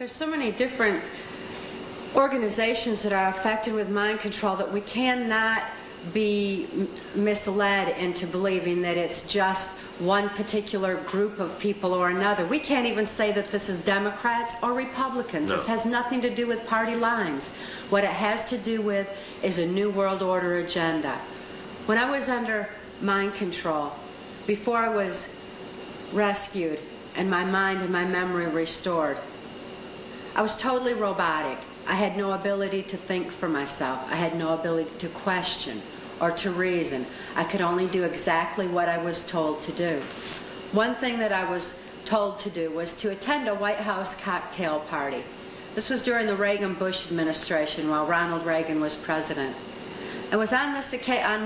There's so many different organizations that are affected with mind control that we cannot be misled into believing that it's just one particular group of people or another. We can't even say that this is Democrats or Republicans. No. This has nothing to do with party lines. What it has to do with is a New World Order agenda. When I was under mind control, before I was rescued and my mind and my memory restored, I was totally robotic. I had no ability to think for myself. I had no ability to question or to reason. I could only do exactly what I was told to do. One thing that I was told to do was to attend a White House cocktail party. This was during the Reagan-Bush administration while Ronald Reagan was president. It was on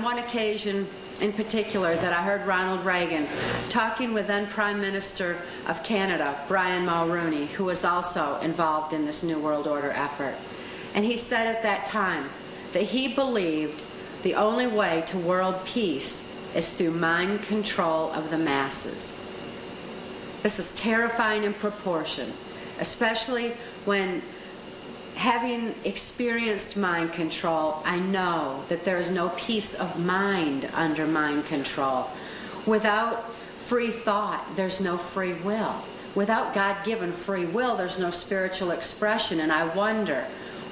one occasion in particular that I heard Ronald Reagan talking with then Prime Minister of Canada, Brian Mulroney, who was also involved in this New World Order effort. And he said at that time that he believed the only way to world peace is through mind control of the masses. This is terrifying in proportion, especially when, having experienced mind control, I know that there is no peace of mind under mind control. Without free thought, there's no free will. Without God-given free will, there's no spiritual expression. And I wonder,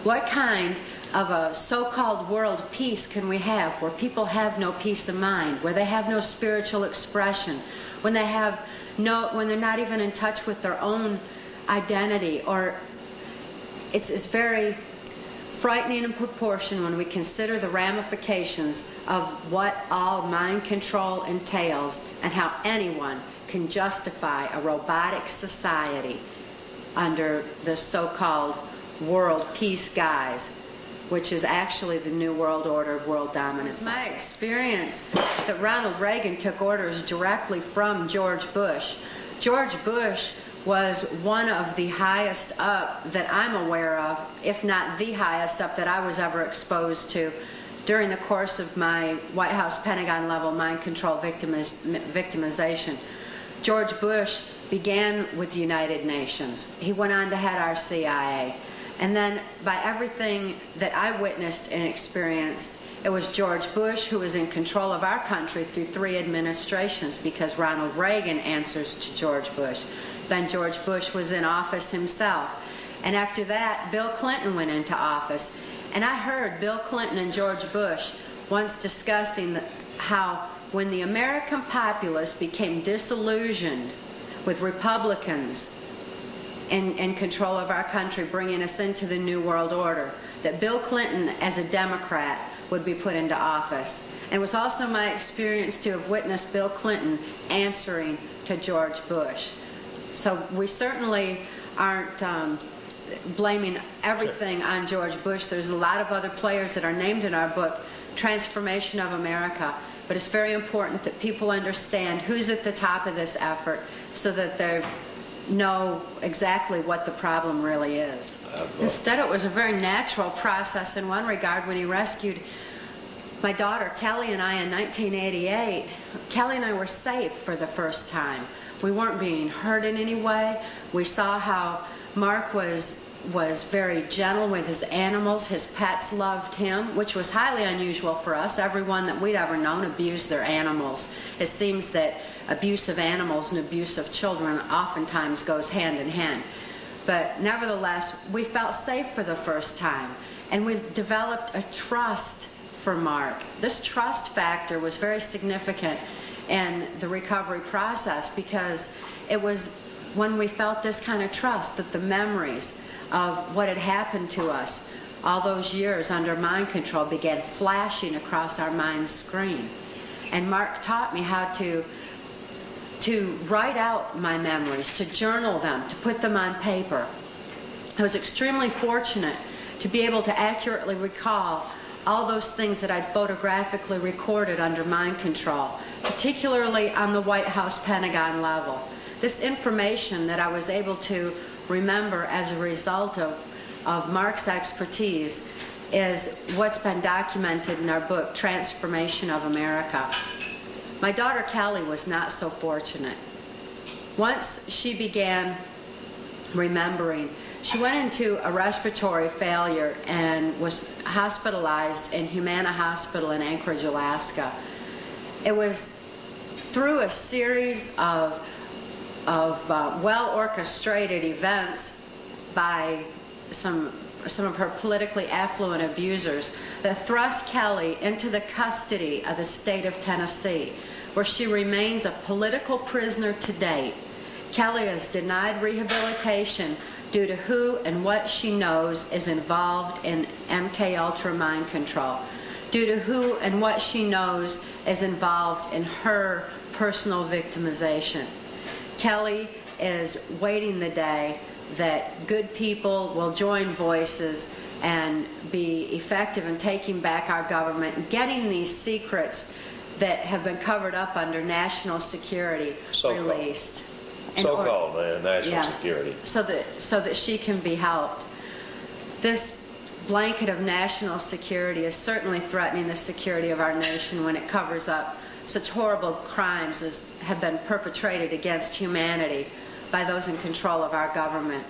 what kind of a so-called world peace can we have where people have no peace of mind, where they have no spiritual expression, when they're not even in touch with their own identity? Or it's very frightening in proportion when we consider the ramifications of what all mind control entails and how anyone can justify a robotic society under the so-called world peace guise, which is actually the New World Order, world dominance. It's my experience that Ronald Reagan took orders directly from George Bush. George Bush was one of the highest up that I'm aware of, if not the highest up that I was ever exposed to during the course of my White House Pentagon level mind control victimization. George Bush began with the United Nations. He went on to head our CIA. And then by everything that I witnessed and experienced, it was George Bush who was in control of our country through 3 administrations, because Ronald Reagan answers to George Bush. Then George Bush was in office himself. And after that, Bill Clinton went into office. And I heard Bill Clinton and George Bush once discussing how when the American populace became disillusioned with Republicans in control of our country, bringing us into the New World Order, that Bill Clinton, as a Democrat, would be put into office. And it was also my experience to have witnessed Bill Clinton answering to George Bush. So we certainly aren't blaming everything on George Bush. There's a lot of other players that are named in our book, Transformation of America. But it's very important that people understand who's at the top of this effort so that they know exactly what the problem really is. Instead, it was a very natural process in one regard when he rescued my daughter Kelly and I in 1988. Kelly and I were safe for the first time. We weren't being hurt in any way. We saw how Mark was very gentle with his animals. His pets loved him, which was highly unusual for us. Everyone that we'd ever known abused their animals. It seems that abuse of animals and abuse of children oftentimes goes hand in hand. But nevertheless, we felt safe for the first time, and we developed a trust for Mark. This trust factor was very significant in the recovery process, because it was when we felt this kind of trust that the memories of what had happened to us all those years under mind control began flashing across our mind screen. And Mark taught me how to write out my memories, to journal them, to put them on paper. I was extremely fortunate to be able to accurately recall all those things that I'd photographically recorded under mind control, particularly on the White House Pentagon level. This information that I was able to remember as a result of Mark's expertise is what's been documented in our book, Transformation of America. My daughter Kelly was not so fortunate. Once she began remembering, She went into a respiratory failure and was hospitalized in Humana Hospital in Anchorage, Alaska. It was through a series of well-orchestrated events by some of her politically affluent abusers that thrust Kelly into the custody of the state of Tennessee, where she remains a political prisoner to date. Kelly is denied rehabilitation due to who and what she knows is involved in MK-Ultra mind control, due to who and what she knows is involved in her personal victimization. Kelly is waiting the day that good people will join voices and be effective in taking back our government and getting these secrets that have been covered up under national security released. So-called national security. So that she can be helped. This blanket of national security is certainly threatening the security of our nation when it covers up such horrible crimes as have been perpetrated against humanity by those in control of our government.